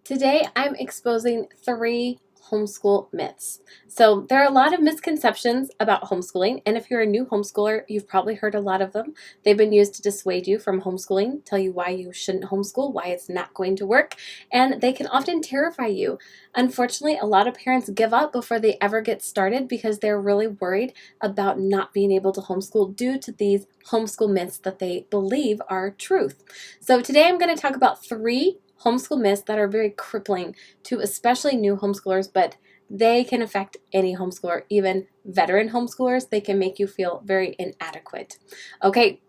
Today, I'm exposing 3 homeschool myths. So, there are a lot of misconceptions about homeschooling, and if you're a new homeschooler, you've probably heard a lot of them. They've been used to dissuade you from homeschooling, tell you why you shouldn't homeschool, why it's not going to work, and they can often terrify you. Unfortunately, a lot of parents give up before they ever get started because they're really worried about not being able to homeschool due to these homeschool myths that they believe are truth. So, today I'm going to talk about 3 homeschool myths that are very crippling to especially new homeschoolers, but they can affect any homeschooler, even veteran homeschoolers. They can make you feel very inadequate. Okay,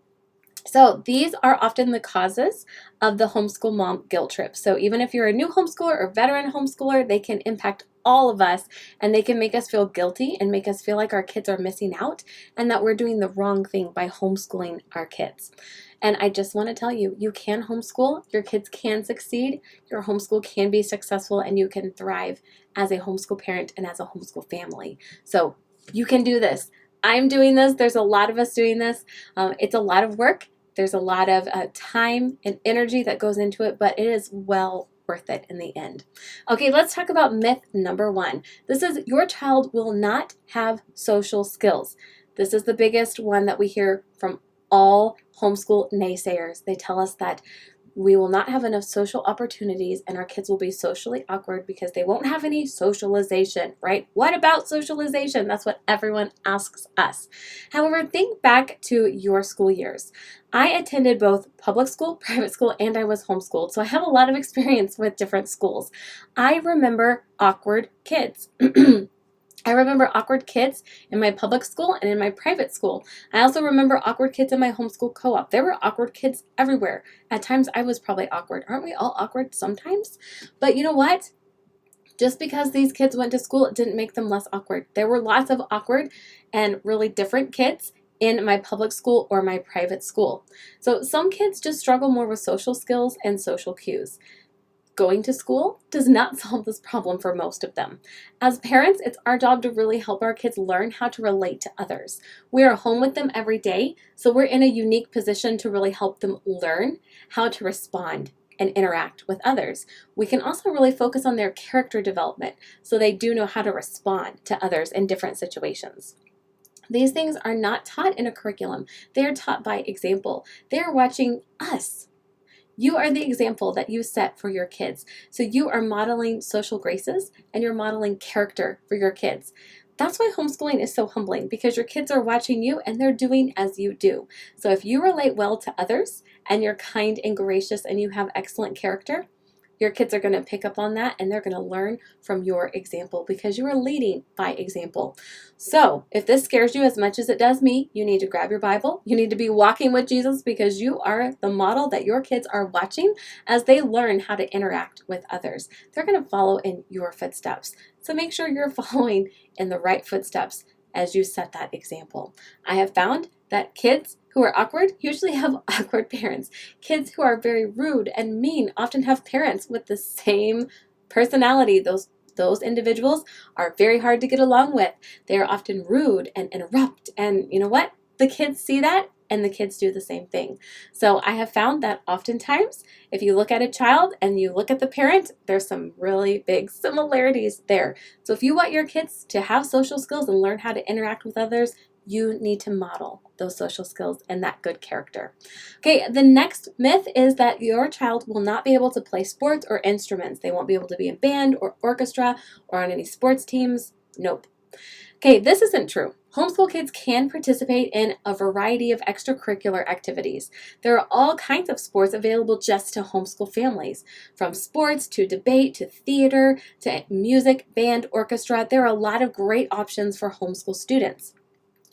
so these are often the causes of the homeschool mom guilt trip. So even if you're a new homeschooler or veteran homeschooler, they can impact all of us, and they can make us feel guilty and make us feel like our kids are missing out and that we're doing the wrong thing by homeschooling our kids. And I just want to tell you, you can homeschool, your kids can succeed, your homeschool can be successful, and you can thrive as a homeschool parent and as a homeschool family. So you can do this. I'm doing this. There's a lot of us doing this. It's a lot of work. There's a lot of time and energy that goes into it, but it is well worth it in the end. Okay, let's talk about myth number 1. This is your child will not have social skills. This is the biggest one that we hear from all homeschool naysayers. They tell us that we will not have enough social opportunities and our kids will be socially awkward because they won't have any socialization, right? What about socialization? That's what everyone asks us. However, think back to your school years. I attended both public school, private school, and I was homeschooled, so I have a lot of experience with different schools. I remember awkward kids. I remember awkward kids in my public school and in my private school. I also remember awkward kids in my homeschool co-op. There were awkward kids everywhere. At times I was probably awkward. Aren't we all awkward sometimes? But you know what? Just because these kids went to school, it didn't make them less awkward. There were lots of awkward and really different kids in my public school or my private school. So some kids just struggle more with social skills and social cues. Going to school does not solve this problem for most of them. As parents, it's our job to really help our kids learn how to relate to others. We are home with them every day, so we're in a unique position to really help them learn how to respond and interact with others. We can also really focus on their character development so they do know how to respond to others in different situations. These things are not taught in a curriculum. They are taught by example. They are watching us. You are the example that you set for your kids. So you are modeling social graces and you're modeling character for your kids. That's why homeschooling is so humbling, because your kids are watching you and they're doing as you do. So if you relate well to others and you're kind and gracious and you have excellent character, your kids are going to pick up on that and they're going to learn from your example because you are leading by example. So if this scares you as much as it does me, you need to grab your Bible. You need to be walking with Jesus because you are the model that your kids are watching as they learn how to interact with others. They're going to follow in your footsteps. So make sure you're following in the right footsteps as you set that example. I have found that kids who are awkward usually have awkward parents. Kids who are very rude and mean often have parents with the same personality. Those individuals are very hard to get along with. They are often rude and interrupt. And you know what? The kids see that and the kids do the same thing. So I have found that oftentimes if you look at a child and you look at the parent, there's some really big similarities there. So if you want your kids to have social skills and learn how to interact with others, you need to model those social skills and that good character. Okay, the next myth is that your child will not be able to play sports or instruments. They won't be able to be in band or orchestra or on any sports teams. Nope. Okay, this isn't true. Homeschool kids can participate in a variety of extracurricular activities. There are all kinds of sports available just to homeschool families. From sports to debate to theater to music, band, orchestra, there are a lot of great options for homeschool students.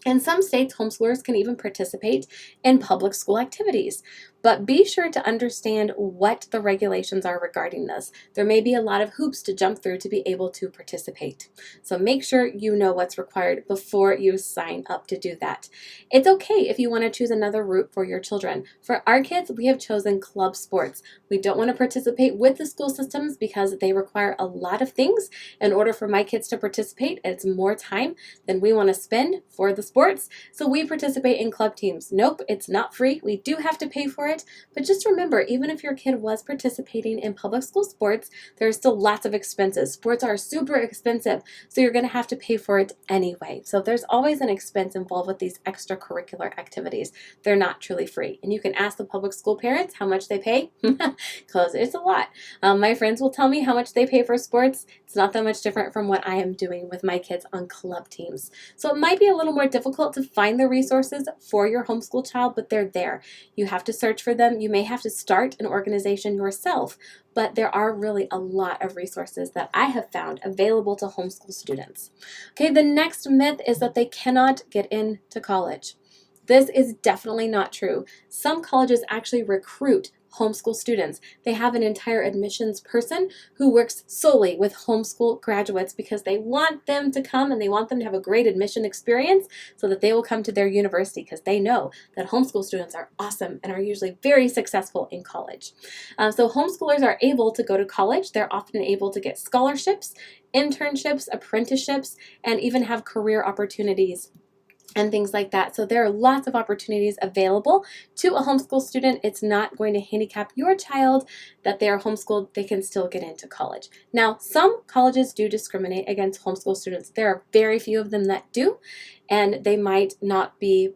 In some states, homeschoolers can even participate in public school activities. But be sure to understand what the regulations are regarding this. There may be a lot of hoops to jump through to be able to participate. So make sure you know what's required before you sign up to do that. It's okay if you want to choose another route for your children. For our kids, we have chosen club sports. We don't want to participate with the school systems because they require a lot of things in order for my kids to participate. It's more time than we want to spend for the sports. So we participate in club teams. Nope, it's not free. We do have to pay for it. it. But just remember, even if your kid was participating in public school sports, there's still lots of expenses. Sports are super expensive, so you're going to have to pay for it anyway. So there's always an expense involved with these extracurricular activities. They're not truly free. And you can ask the public school parents how much they pay, because it's a lot. My friends will tell me how much they pay for sports. It's not that much different from what I am doing with my kids on club teams. So it might be a little more difficult to find the resources for your homeschool child, but they're there. You have to search for them. You may have to start an organization yourself, but there are really a lot of resources that I have found available to homeschool students. Okay, the next myth is that they cannot get into college. This is definitely not true. Some colleges actually recruit homeschool students. They have an entire admissions person who works solely with homeschool graduates because they want them to come and they want them to have a great admission experience so that they will come to their university, because they know that homeschool students are awesome and are usually very successful in college. So homeschoolers are able to go to college. They're often able to get scholarships, internships, apprenticeships, and even have career opportunities and things like that. So there are lots of opportunities available to a homeschool student. It's not going to handicap your child that they are homeschooled. They can still get into college. Now, some colleges do discriminate against homeschool students. There are very few of them that do, and they might not be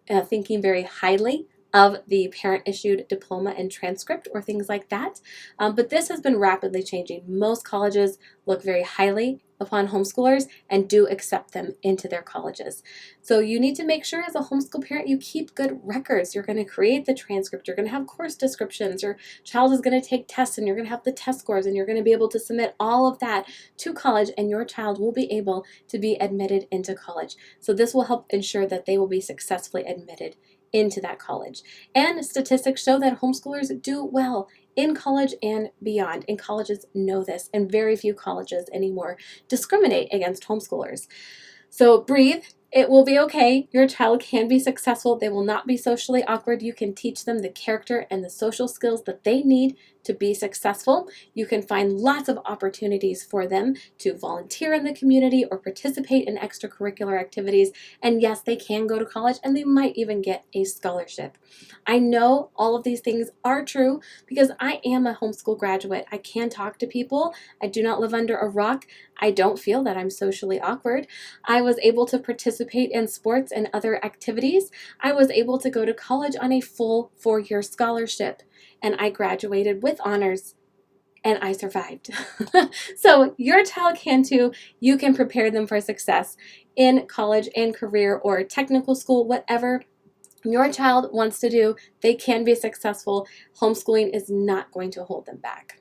thinking very highly of the parent-issued diploma and transcript or things like that. But this has been rapidly changing. Most colleges look very highly upon homeschoolers and do accept them into their colleges. So you need to make sure as a homeschool parent you keep good records. You're going to create the transcript. You're going to have course descriptions. Your child is going to take tests and you're going to have the test scores and you're going to be able to submit all of that to college, and your child will be able to be admitted into college. So this will help ensure that they will be successfully admitted into that college. And statistics show that homeschoolers do well in college and beyond. And colleges know this, and very few colleges anymore discriminate against homeschoolers. So breathe. It will be okay. Your child can be successful. They will not be socially awkward. You can teach them the character and the social skills that they need to be successful. You can find lots of opportunities for them to volunteer in the community or participate in extracurricular activities. And yes, they can go to college and they might even get a scholarship. I know all of these things are true because I am a homeschool graduate. I can talk to people. I do not live under a rock. I don't feel that I'm socially awkward. I was able to participate in sports and other activities. I was able to go to college on a full 4-year scholarship, and I graduated with honors, and I survived. So your child can too. You can prepare them for success in college and career or technical school, whatever your child wants to do. They can be successful. Homeschooling is not going to hold them back.